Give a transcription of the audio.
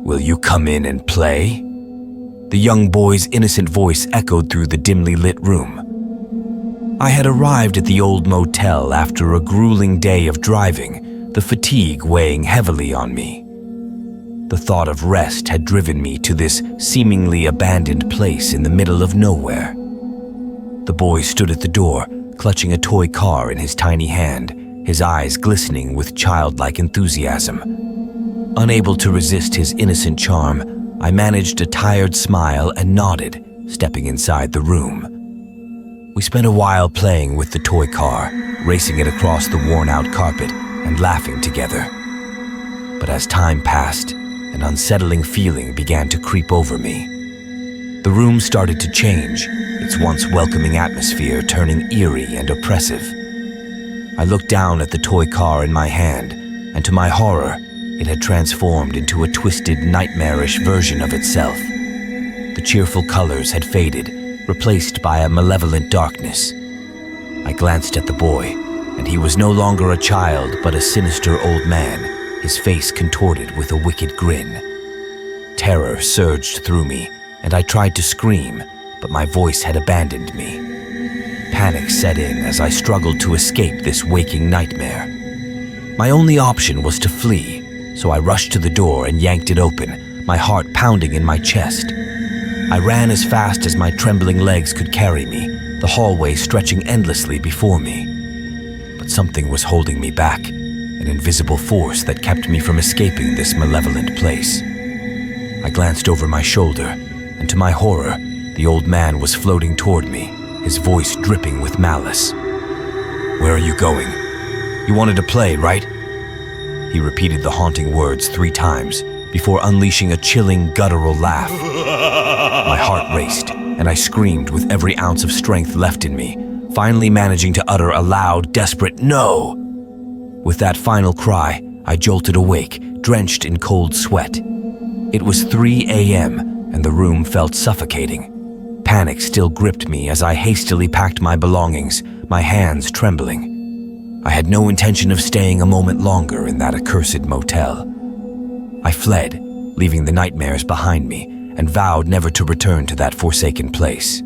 "Will you come in and play?" The young boy's innocent voice echoed through the dimly lit room. I had arrived at the old motel after a grueling day of driving, the fatigue weighing heavily on me. The thought of rest had driven me to this seemingly abandoned place in the middle of nowhere. The boy stood at the door, clutching a toy car in his tiny hand, his eyes glistening with childlike enthusiasm. Unable to resist his innocent charm, I managed a tired smile and nodded, stepping inside the room. We spent a while playing with the toy car, racing it across the worn-out carpet and laughing together. But as time passed, an unsettling feeling began to creep over me. The room started to change, its once welcoming atmosphere turning eerie and oppressive. I looked down at the toy car in my hand, and to my horror, it had transformed into a twisted, nightmarish version of itself. The cheerful colors had faded, replaced by a malevolent darkness. I glanced at the boy, and he was no longer a child but a sinister old man, his face contorted with a wicked grin. Terror surged through me, and I tried to scream, but my voice had abandoned me. Panic set in as I struggled to escape this waking nightmare. My only option was to flee, so I rushed to the door and yanked it open, my heart pounding in my chest. I ran as fast as my trembling legs could carry me, the hallway stretching endlessly before me. But something was holding me back, an invisible force that kept me from escaping this malevolent place. I glanced over my shoulder, and to my horror, the old man was floating toward me, his voice dripping with malice. "Where are you going? You wanted to play, right?" He repeated the haunting words 3 times before unleashing a chilling, guttural laugh. My heart raced, and I screamed with every ounce of strength left in me, finally managing to utter a loud, desperate "no!" With that final cry, I jolted awake, drenched in cold sweat. It was 3 a.m., and the room felt suffocating. Panic still gripped me as I hastily packed my belongings, my hands trembling. I had no intention of staying a moment longer in that accursed motel. I fled, leaving the nightmares behind me, and vowed never to return to that forsaken place.